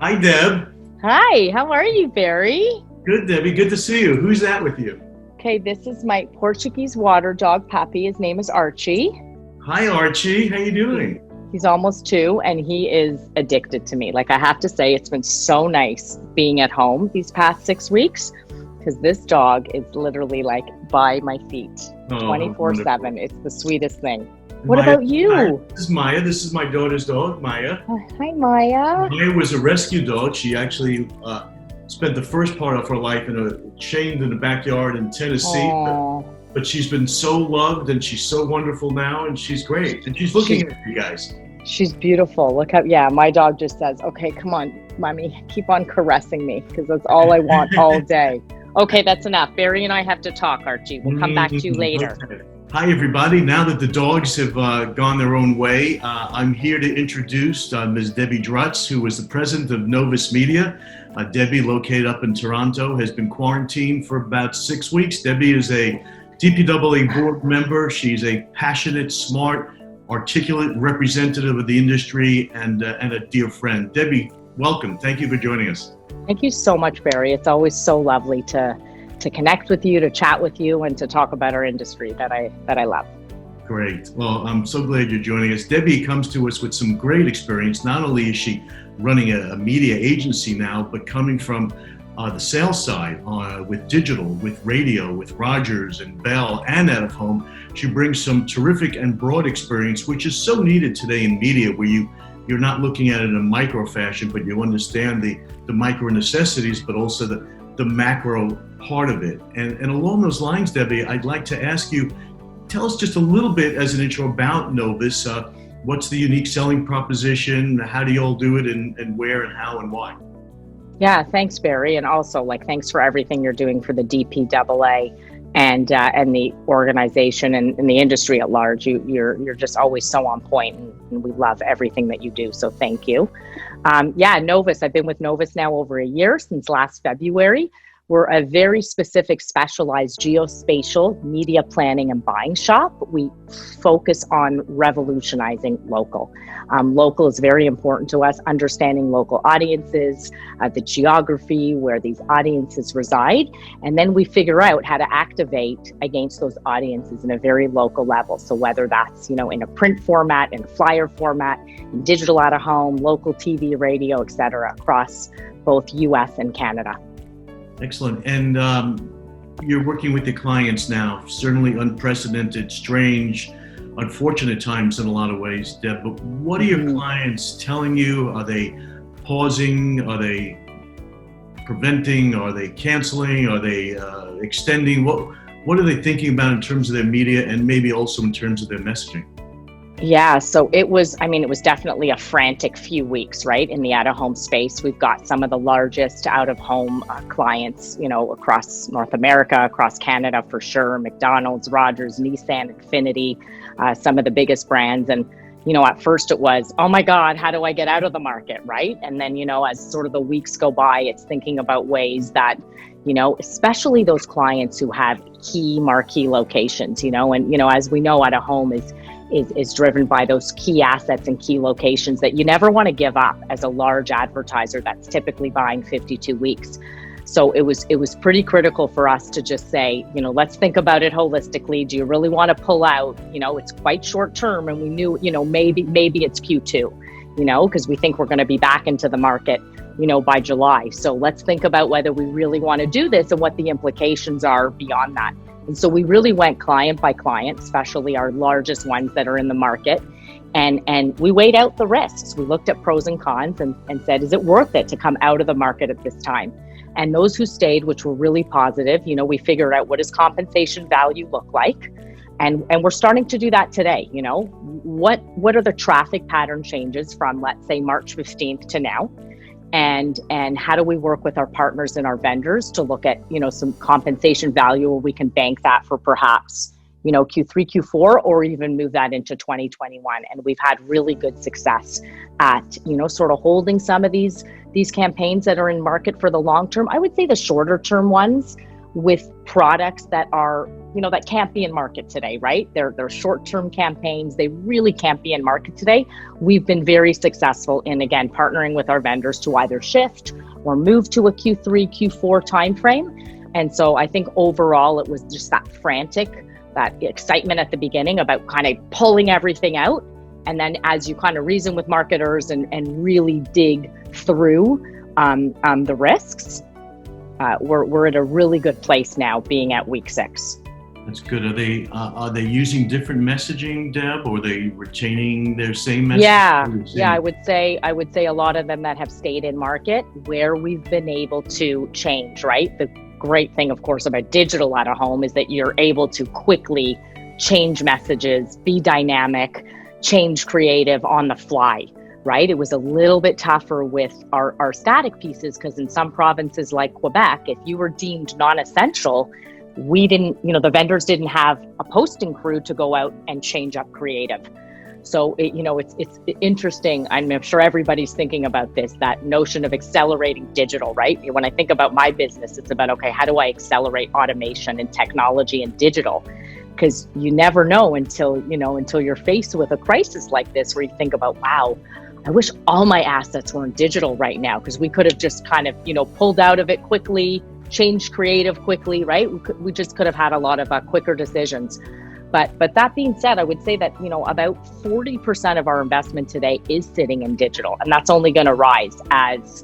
Hi, Deb. Hi, how are you, Barry? Good, Debbie. Good to see you. Who's that with you? Okay, this is my Portuguese water dog puppy. His name is Archie. Hi, Archie. How you doing? He's almost 2 and he is addicted to me. Like, I have to say, it's been so nice being at home these past 6 weeks because this dog is literally like by my feet 24/7. It's the sweetest thing. What Maya, about you? This is Maya. This is my daughter's dog, Maya. Hi, Maya. Maya was a rescue dog. She actually spent the first part of her life chained in the backyard in Tennessee. But she's been so loved and she's so wonderful now and she's great. And she's looking at you guys. She's beautiful. Look how, my dog just says, okay, come on, mommy, keep on caressing me because that's all I want all day. Okay, that's enough. Barry and I have to talk, Archie. We'll come back to you later. Okay. Hi, everybody. Now that the dogs have gone their own way, I'm here to introduce Ms. Debbie Drutz, who is the president of NOVUS Media. Debbie, located up in Toronto, has been quarantined for about 6 weeks. Debbie is a DPAA board member. She's a passionate, smart, articulate representative of the industry and a dear friend. Debbie, welcome. Thank you for joining us. Thank you so much, Barry. It's always so lovely to connect with you, to chat with you, and to talk about our industry that I love. Great. Well, I'm so glad you're joining us. Debbie comes to us with some great experience. Not only is she running a media agency now, but coming from the sales side with digital, with radio, with Rogers and Bell and out of home. She brings some terrific and broad experience, which is so needed today in media, where you're not looking at it in a micro fashion, but you understand the micro necessities, but also the macro part of it. And along those lines, Debbie, I'd like to ask you, tell us just a little bit as an intro about NOVUS. What's the unique selling proposition? How do you all do it and where and how and why? Yeah, thanks, Barry. And also, thanks for everything you're doing for the DPAA and the organization and the industry at large. You're just always so on point, and we love everything that you do. So thank you. NOVUS. I've been with NOVUS now over a year, since last February. We're a very specific, specialized geospatial media planning and buying shop. We focus on revolutionizing local. Local is very important to us, understanding local audiences, the geography, where these audiences reside, and then we figure out how to activate against those audiences in a very local level. So whether that's, in a print format, in a flyer format, in digital out of home, local TV, radio, et cetera, across both US and Canada. Excellent. And you're working with the clients now, certainly unprecedented, strange, unfortunate times in a lot of ways, Deb, but what are your clients telling you? Are they pausing? Are they preventing? Are they canceling? Are they extending? What are they thinking about in terms of their media and maybe also in terms of their messaging? Yeah, so it was definitely a frantic few weeks, right? In the out-of-home space, we've got some of the largest out-of-home clients, across North America, across Canada for sure, McDonald's, Rogers, Nissan, Infinity, some of the biggest brands. And, at first it was, oh my God, how do I get out of the market, right? And then, as sort of the weeks go by, it's thinking about ways that, especially those clients who have key marquee locations, and, as we know, out-of-home is driven by those key assets and key locations that you never want to give up as a large advertiser that's typically buying 52 weeks. So it was pretty critical for us to just say, let's think about it holistically. Do you really want to pull out? It's quite short term, and we knew, maybe it's Q2, because we think we're going to be back into the market, by July. So let's think about whether we really want to do this and what the implications are beyond that. And so we really went client by client, especially our largest ones that are in the market. And we weighed out the risks. We looked at pros and cons and said, is it worth it to come out of the market at this time? And those who stayed, which were really positive, we figured out what does compensation value look like? And we're starting to do that today. What are the traffic pattern changes from, let's say, March 15th to now? And how do we work with our partners and our vendors to look at, some compensation value where we can bank that for perhaps, Q3, Q4, or even move that into 2021. And we've had really good success at, sort of holding some of these campaigns that are in market for the long term. I would say the shorter term ones with products that are, that can't be in market today, right? They're short-term campaigns. They really can't be in market today. We've been very successful in, again, partnering with our vendors to either shift or move to a Q3, Q4 timeframe. And so I think overall, it was just that excitement at the beginning about kind of pulling everything out. And then as you kind of reason with marketers and really dig through the risks, we're at a really good place now being at week 6. That's good. Are they using different messaging, Deb, or are they retaining their same message? Yeah. I would say a lot of them that have stayed in market where we've been able to change, right? The great thing, of course, about digital out of home is that you're able to quickly change messages, be dynamic, change creative on the fly, right? It was a little bit tougher with our static pieces because in some provinces like Quebec, if you were deemed non-essential, we didn't, the vendors didn't have a posting crew to go out and change up creative. So, it's interesting. I'm sure everybody's thinking about this, that notion of accelerating digital, right? When I think about my business, it's about, okay, how do I accelerate automation and technology and digital? Because you never know until you're faced with a crisis like this where you think about, wow, I wish all my assets were in digital right now because we could have just kind of, pulled out of it quickly, changed creative quickly, right? We just could have had a lot of quicker decisions. But that being said, I would say that, about 40% of our investment today is sitting in digital, and that's only going to rise as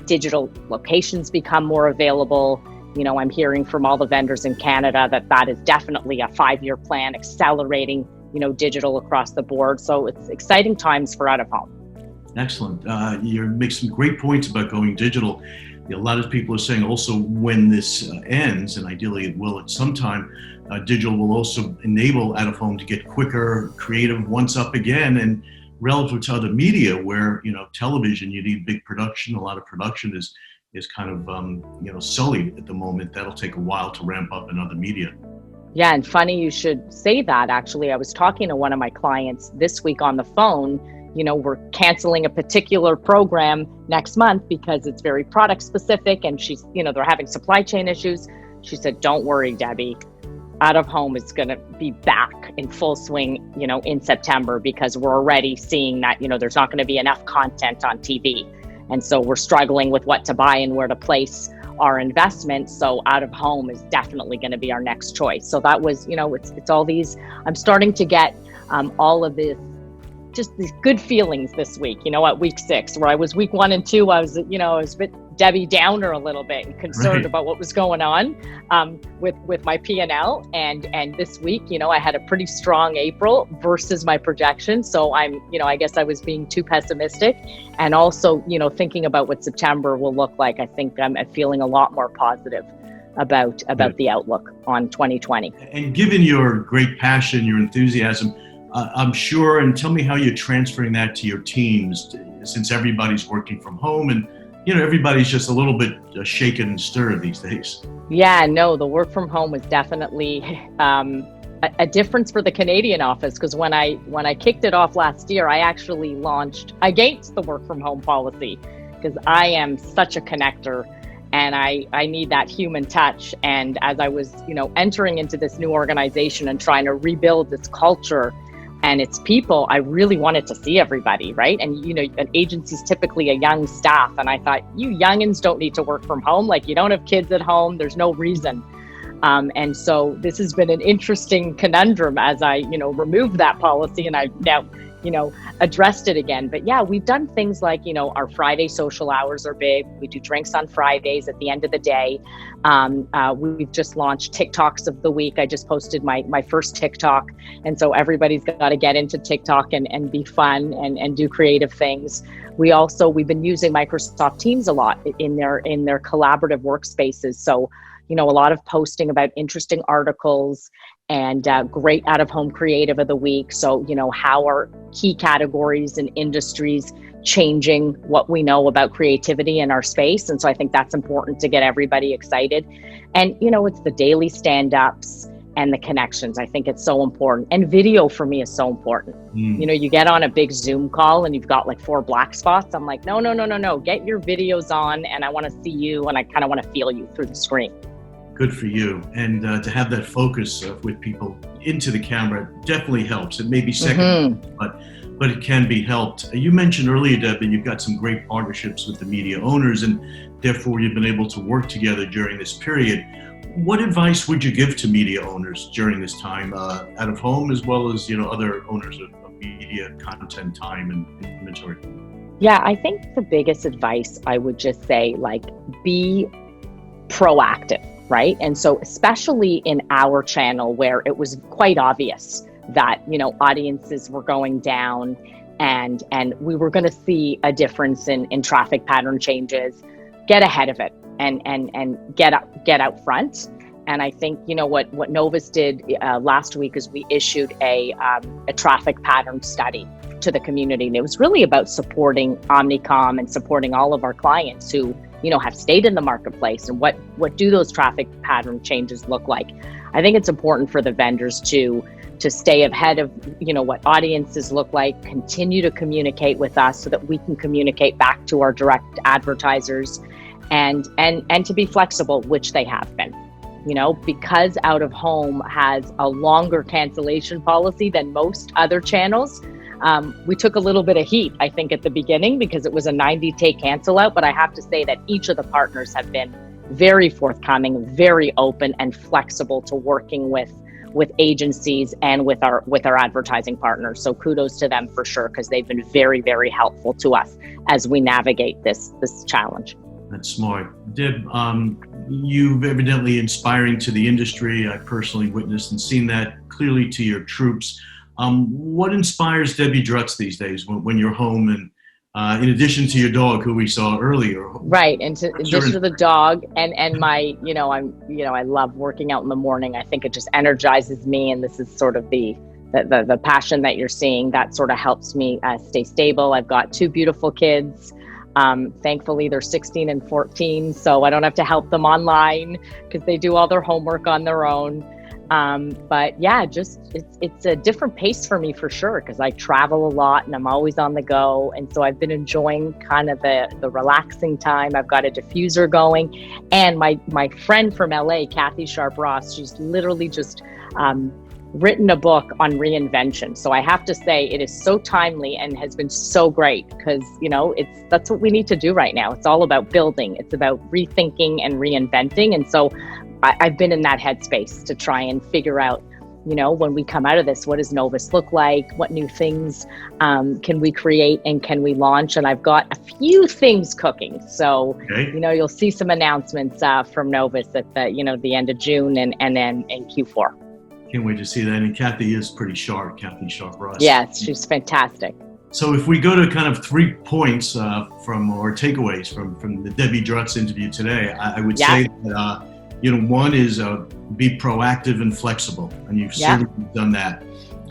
digital locations become more available. I'm hearing from all the vendors in Canada that is definitely a 5-year plan, accelerating, digital across the board. So it's exciting times for out of home. Excellent. You make some great points about going digital. A lot of people are saying also when this ends, and ideally it will at some time, digital will also enable out of home to get quicker, creative once up again. And relative to other media where, television, you need big production. A lot of production is kind of, sullied at the moment. That'll take a while to ramp up in other media. Yeah, and funny you should say that. Actually, I was talking to one of my clients this week on the phone. We're canceling a particular program next month because it's very product specific and she's, they're having supply chain issues. She said, don't worry, Debbie, out of home is going to be back in full swing, in September because we're already seeing that, there's not going to be enough content on TV. And so we're struggling with what to buy and where to place our investment. So out of home is definitely going to be our next choice. So that was, it's all these, I'm starting to get all of this, just these good feelings this week, at week 6, where I was week 1 and 2, I was a bit Debbie Downer a little bit and concerned about what was going on with my P&L. And this week, I had a pretty strong April versus my projection. So I'm, I guess I was being too pessimistic and also, thinking about what September will look like. I think I'm feeling a lot more positive about the outlook on 2020. And given your great passion, your enthusiasm, I'm sure, and tell me how you're transferring that to your teams since everybody's working from home and, everybody's just a little bit shaken and stirred these days. Yeah, no, the work from home was definitely a difference for the Canadian office because when I kicked it off last year, I actually launched against the work from home policy because I am such a connector and I need that human touch. And as I was, entering into this new organization and trying to rebuild this culture and its people, I really wanted to see everybody, right? And, an agency's typically a young staff. And I thought, you youngins don't need to work from home. Like, you don't have kids at home. There's no reason. And so this has been an interesting conundrum as I, removed that policy and I've now, addressed it again. But yeah, we've done things like, our Friday social hours are big. We do drinks on Fridays at the end of the day. We've just launched TikToks of the week. I just posted my first TikTok. And so everybody's got to get into TikTok and be fun and do creative things. We've been using Microsoft Teams a lot in their collaborative workspaces. So, a lot of posting about interesting articles and great out-of-home creative of the week. So, how are key categories and industries changing what we know about creativity in our space? And so I think that's important to get everybody excited. And, it's the daily stand-ups and the connections. I think it's so important. And video for me is so important. You get on a big Zoom call and you've got like 4 black spots. I'm like, no. Get your videos on, and I want to see you, and I kind of want to feel you through the screen. Good for you. And to have that focus with people into the camera definitely helps. It may be second, but it can be helped. You mentioned earlier, Deb, that you've got some great partnerships with the media owners, and therefore you've been able to work together during this period. What advice would you give to media owners during this time, out of home, as well as other owners of media content, time, and inventory? Yeah, I think the biggest advice I would just say, be proactive, right? And so especially in our channel, where it was quite obvious that audiences were going down, and we were going to see a difference in traffic pattern changes. Get ahead of it and get out front. And I think what NOVUS did last week is we issued a traffic pattern study to the community, and it was really about supporting Omnicom and supporting all of our clients who have stayed in the marketplace, and what do those traffic pattern changes look like. I think it's important for the vendors to stay ahead of what audiences look like, continue to communicate with us so that we can communicate back to our direct advertisers, and to be flexible, which they have been. Because out of home has a longer cancellation policy than most other channels. We took a little bit of heat, I think, at the beginning because it was a 90-day cancel out, but I have to say that each of the partners have been very forthcoming, very open and flexible to working with agencies and with our advertising partners. So kudos to them for sure, because they've been very, very helpful to us as we navigate this challenge. That's smart. Deb, you've evidently inspiring to the industry. I personally witnessed and seen that clearly to your troops. What inspires Debbie Drutz these days when you're home, and in addition to your dog, who we saw earlier? Right, and in addition to the dog and my, I love working out in the morning. I think it just energizes me, and this is sort of the passion that you're seeing that sort of helps me stay stable. I've got 2 beautiful kids. Thankfully, they're 16 and 14, so I don't have to help them online because they do all their homework on their own. But yeah, it's a different pace for me for sure, because I travel a lot and I'm always on the go. And so I've been enjoying kind of the relaxing time. I've got a diffuser going, and my friend from LA, Kathy Sharp-Ross, she's literally just written a book on reinvention. So I have to say it is so timely and has been so great, because that's what we need to do right now. It's all about building. It's about rethinking and reinventing. And so I've been in that headspace to try and figure out, when we come out of this, what does NOVUS look like? What new things can we create and can we launch? And I've got a few things cooking. So, you'll see some announcements from NOVUS at the end of June and then in Q4. Can't wait to see that. And Kathy is pretty sharp, Kathy Sharp-Ross. Yes, she's fantastic. So if we go to kind of 3 points from or takeaways from the Debbie Drutz interview today, I would say that, one is be proactive and flexible, and you've certainly done that.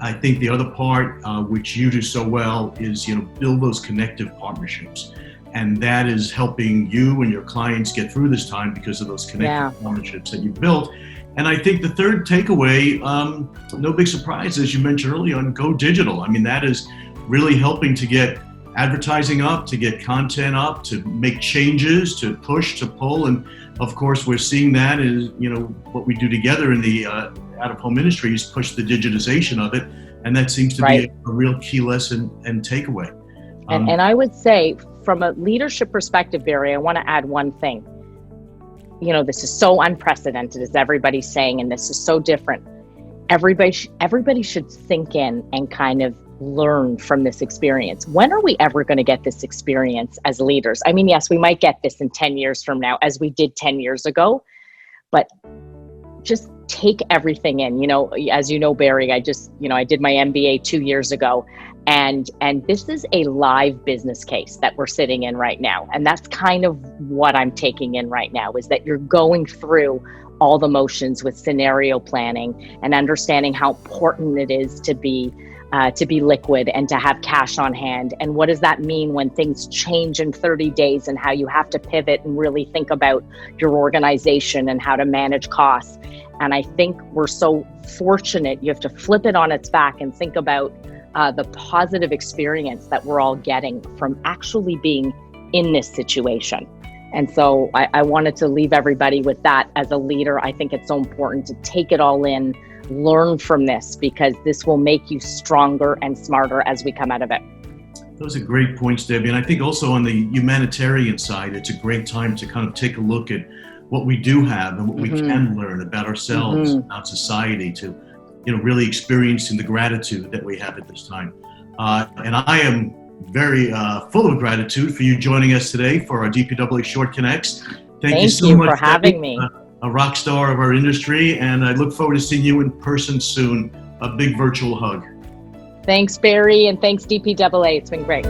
I think the other part, which you do so well, is, build those connective partnerships. And that is helping you and your clients get through this time because of those connective partnerships that you've built. And I think the third takeaway, no big surprise, as you mentioned earlier, on go digital. I mean, that is really helping to get advertising up, to get content up, to make changes, to push, to pull. And of course, we're seeing that is, what we do together in the out-of-home industry is push the digitization of it. And that seems to be a real key lesson and takeaway. And I would say, from a leadership perspective, Barry, I want to add one thing. This is so unprecedented, as everybody's saying, and this is so different. Everybody should sink in and kind of learn from this experience. When are we ever going to get this experience as leaders? I mean, yes, we might get this in 10 years from now, as we did 10 years ago, but just take everything in. As you know, Barry, I did my MBA 2 years ago, and this is a live business case that we're sitting in right now. And that's kind of what I'm taking in right now, is that you're going through all the motions with scenario planning and understanding how important it is to be liquid and to have cash on hand. And what does that mean when things change in 30 days, and how you have to pivot and really think about your organization and how to manage costs. And I think we're so fortunate. You have to flip it on its back and think about the positive experience that we're all getting from actually being in this situation. And so I wanted to leave everybody with that as a leader. I think it's so important to take it all in, learn from this, because this will make you stronger and smarter as we come out of it. Those are great points, Debbie. And I think also on the humanitarian side, it's a great time to kind of take a look at what we do have and what we can learn about ourselves, about society, to really experiencing the gratitude that we have at this time. And I am very full of gratitude for you joining us today for our DPWA Short Connects. Thank you so much for having Debbie, me. A rock star of our industry, and I look forward to seeing you in person soon. A big virtual hug. Thanks, Barry, and thanks, DPWA. It's been great.